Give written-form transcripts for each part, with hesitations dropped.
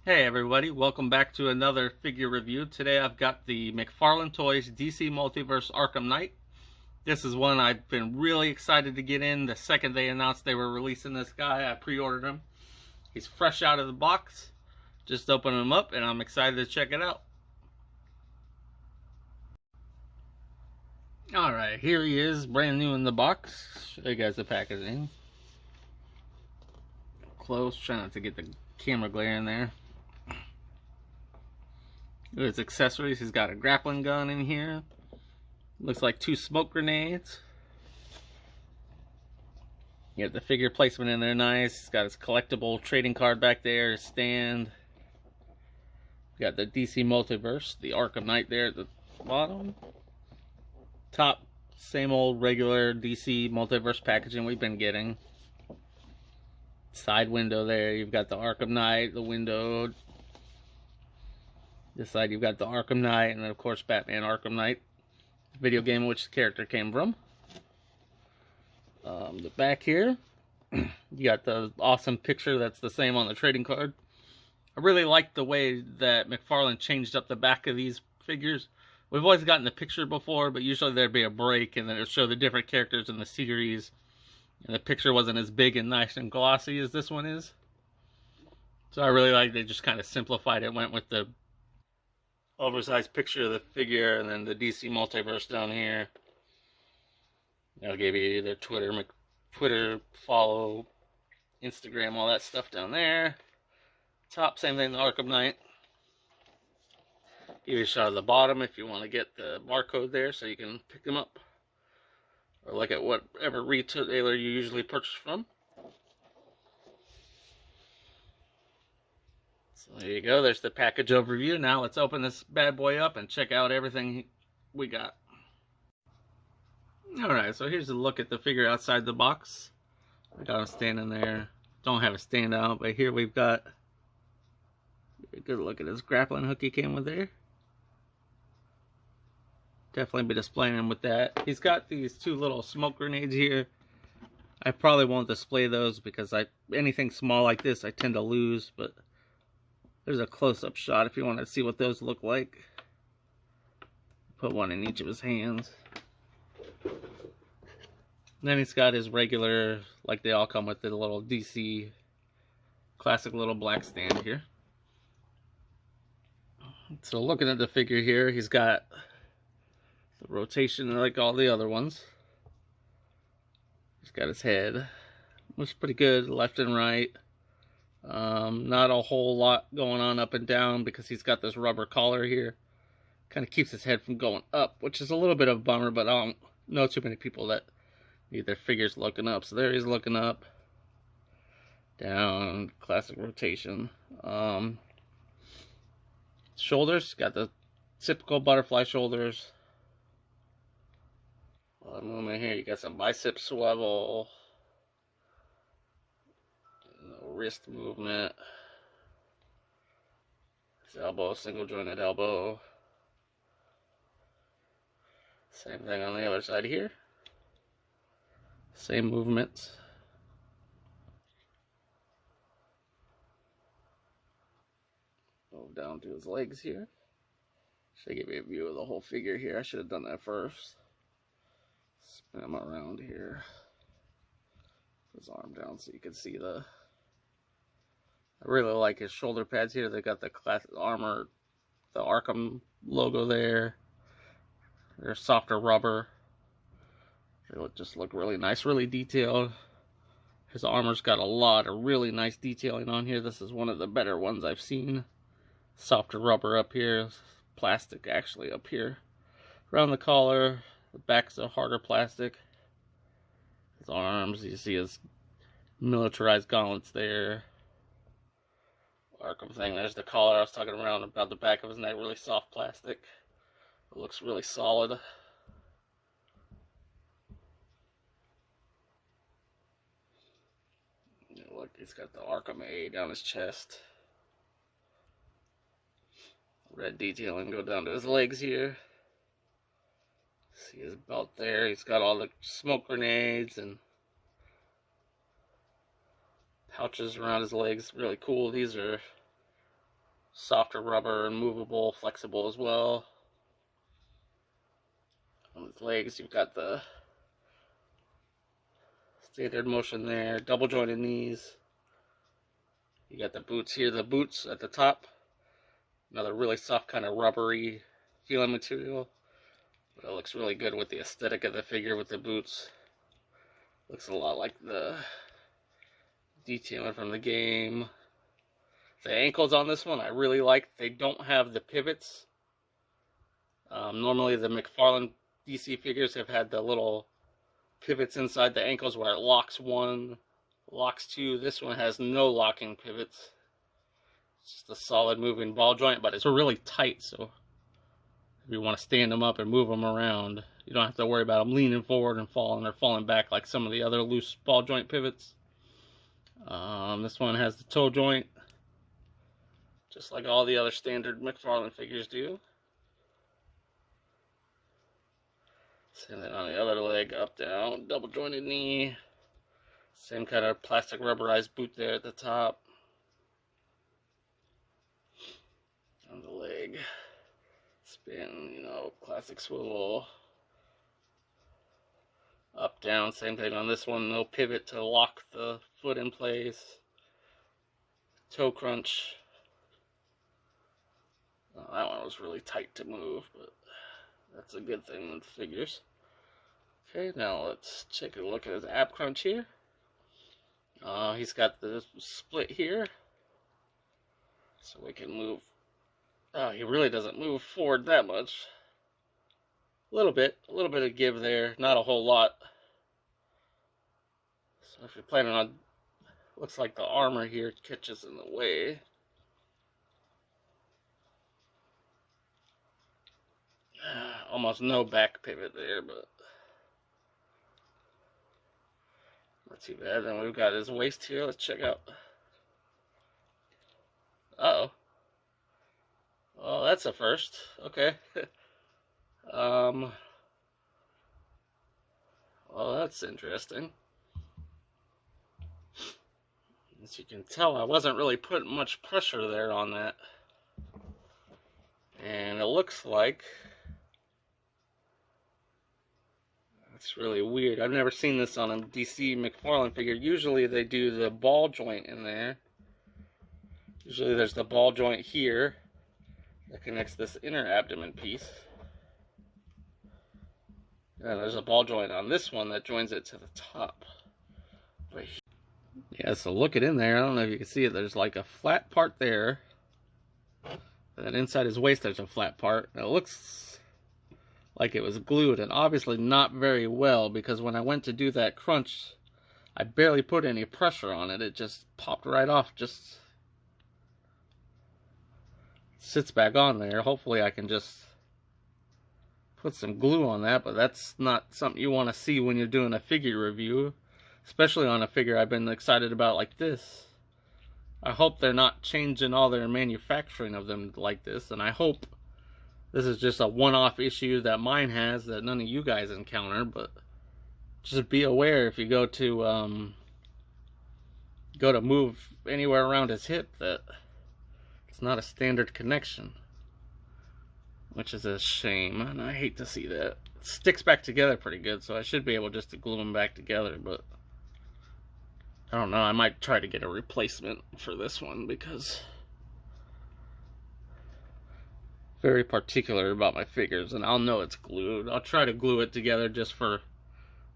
Hey everybody, welcome back to another figure review. Today I've got the McFarlane Toys DC Multiverse Arkham Knight. This is one I've been really excited to get in. The second they announced they were releasing this guy, I pre-ordered him. He's fresh out of the box. Just opened him up and I'm excited to check it out. Alright, here he is, brand new in the box. Show you guys the packaging. Close, try not to get the camera glare in there. His accessories, he's got a grappling gun in here. Looks like 2 smoke grenades. You got the figure placement in there, nice. He's got his collectible trading card back there, his stand. You got the DC Multiverse, the Arkham Knight there at the bottom. Top, same old regular DC Multiverse packaging we've been getting. Side window there, you've got the Arkham Knight, the window. This side you've got the Arkham Knight, and then of course Batman Arkham Knight, the video game in which the character came from. The back here, you got the awesome picture that's the same on the trading card. I really like the way that McFarlane changed up the back of these figures. We've always gotten the picture before, but usually there'd be a break and then it would show the different characters in the series. And the picture wasn't as big and nice and glossy as this one is. So I really like they just kind of simplified it, went with the oversized picture of the figure and then the DC Multiverse down here. I'll give you their Twitter, follow, Instagram, all that stuff down there. Top, same thing, the Arkham Knight. Give you a shot of the bottom if you want to get the barcode there so you can pick them up. Or look at whatever retailer you usually purchase from. So there you go, there's the package overview. Now let's open this bad boy up and check out everything we got. Alright, so here's a look at the figure outside the box. I got him standing there. Don't have a stand out, but here we've got a good look at his grappling hook he came with there. Definitely be displaying him with that. He's got these 2 little smoke grenades here. I probably won't display those because anything small like this I tend to lose, but there's a close-up shot if you want to see what those look like. Put one in each of his hands. Then he's got his regular, like they all come with, the little DC classic little black stand here. So looking at the figure here, he's got the rotation like all the other ones. He's got his head. Looks pretty good, left and right. Not a whole lot going on up and down because he's got this rubber collar here. Kind of keeps his head from going up, which is a little bit of a bummer, but I don't know too many people that need their figures looking up. So there he's looking up. Down, classic rotation. Shoulders, got the typical butterfly shoulders. Movement here, you got some bicep swivel. Wrist movement. His elbow, single jointed elbow. Same thing on the other side here. Same movements. Move down to his legs here. Should give you a view of the whole figure here. I should have done that first. Spin him around here. Put his arm down so you can see the... I really like his shoulder pads here. They got the classic armor, the Arkham logo there. They're softer rubber. They just look really nice, really detailed. His armor's got a lot of really nice detailing on here. This is one of the better ones I've seen. Softer rubber up here, plastic actually up here. Around the collar, the back's a harder plastic. His arms, you see his militarized gauntlets there. Arkham thing, there's the collar I was talking about the back of his neck, really soft plastic. It looks really solid. Look, he's got the Arkham A down his chest. Red detailing go down to his legs here. See his belt there. He's got all the smoke grenades and pouches around his legs. Really cool. These are Softer rubber and movable, flexible as well. On his legs, you've got the standard motion there, double jointed knees. You got the boots here, the boots at the top. Another really soft kind of rubbery feeling material. But it looks really good with the aesthetic of the figure with the boots. Looks a lot like the detailing from the game. The ankles on this one I really like. They don't have the pivots. Normally the McFarlane DC figures have had the little pivots inside the ankles where it locks one, locks two. This one has no locking pivots. It's just a solid moving ball joint, but it's really tight, so if you want to stand them up and move them around, you don't have to worry about them leaning forward and falling or falling back like some of the other loose ball joint pivots. This one has the toe joint, just like all the other standard McFarlane figures do. Same thing on the other leg, up, down, double jointed knee. Same kind of plastic rubberized boot there at the top. On the leg, spin, you know, classic swivel. Up, down, same thing on this one, no pivot to lock the foot in place. Toe crunch. Well, that one was really tight to move, but that's a good thing with figures. Okay, now let's take a look at his ab crunch here. He's got the split here, so we can move. Oh, he really doesn't move forward that much. A little bit of give there, not a whole lot. So if you're planning on, looks like the armor here catches in the way. Almost no back pivot there, but not too bad. Then we've got his waist here. Let's check out. Uh-oh. Oh, that's a first. Okay. Well, that's interesting. As you can tell, I wasn't really putting much pressure there on that. And it looks like it's really weird. I've never seen this on a DC McFarlane figure. Usually they do the ball joint in there. Usually there's the ball joint here that connects this inner abdomen piece. And there's a ball joint on this one that joins it to the top. Yeah, so look it in there. I don't know if you can see it. There's like a flat part there. And then inside his waist there's a flat part. And it looks like it was glued, and obviously not very well, because when I went to do that crunch, I barely put any pressure on it. It just popped right off. Just sits back on there. Hopefully I can just put some glue on that, but that's not something you want to see when you're doing a figure review, especially on a figure I've been excited about like this. I hope they're not changing all their manufacturing of them like this, and I hope this is just a one-off issue that mine has that none of you guys encounter. But just be aware if you go to move anywhere around his hip that it's not a standard connection, which is a shame, and I hate to see that. It sticks back together pretty good, so I should be able just to glue them back together, but I don't know. I might try to get a replacement for this one because I'm very particular about my figures, and I'll know it's glued. I'll try to glue it together just for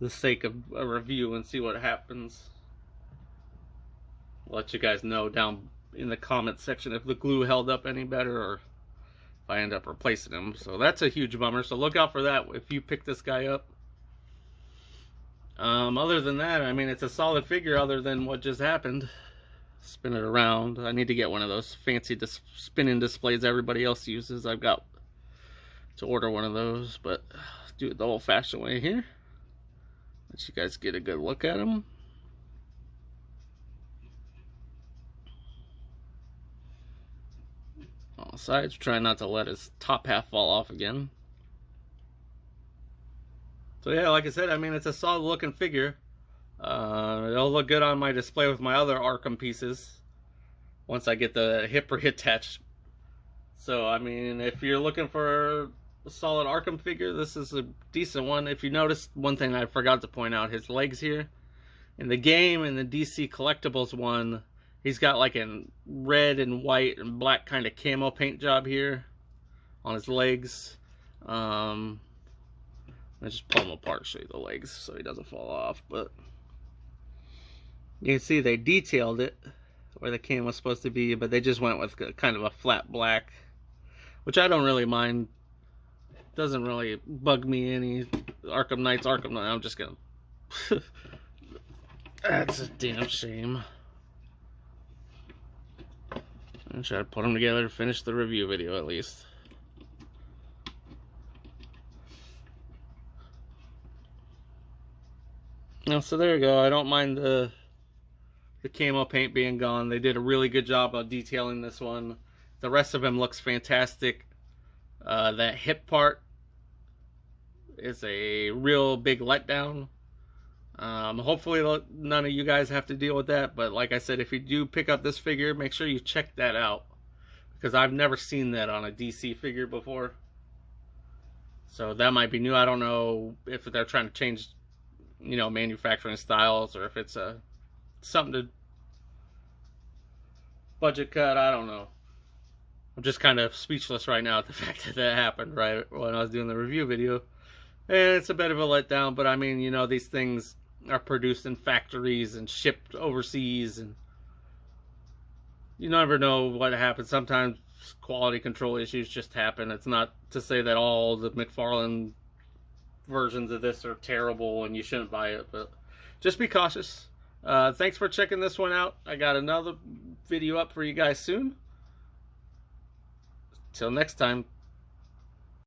the sake of a review and see what happens. I'll let you guys know down in the comment section if the glue held up any better or if I end up replacing them. So that's a huge bummer, so look out for that if you pick this guy up. Other than that, I mean, it's a solid figure other than what just happened. Spin it around. I need to get one of those fancy spinning displays everybody else uses. I've got to order one of those, but do it the old-fashioned way here. Let you guys get a good look at them. All sides. Try not to let his top half fall off again. So yeah, like I said, I mean, it's a solid looking figure. It'll look good on my display with my other Arkham pieces once I get the hip reattached So, I mean, if you're looking for a solid Arkham figure, this is a decent one. If you notice, one thing I forgot to point out, his legs here. In the game, in the DC Collectibles one, he's got like a red and white and black kind of camo paint job here on his legs. Let's just pull him apart, show you the legs so he doesn't fall off. But you can see they detailed it where the camo was supposed to be, but they just went with kind of a flat black, which I don't really mind. Doesn't really bug me any. Arkham Knight's Arkham Knight. I'm just gonna. That's a damn shame. I should have put them together to finish the review video at least. So there you go. I don't mind the camo paint being gone. They did a really good job of detailing this one. The rest of him looks fantastic. That hip part is a real big letdown. Hopefully none of you guys have to deal with that, but like I said, if you do pick up this figure, make sure you check that out, because I've never seen that on a DC figure before. So that might be new. I don't know if they're trying to change, you know, manufacturing styles, or if it's something to budget cut. I don't know. I'm just kind of speechless right now at the fact that that happened right when I was doing the review video. And it's a bit of a letdown, but I mean, you know, these things are produced in factories and shipped overseas, and you never know what happens. Sometimes quality control issues just happen. It's not to say that all the McFarlane versions of this are terrible and you shouldn't buy it, but just be cautious. Thanks for checking this one out. I got another video up for you guys soon. Till next time.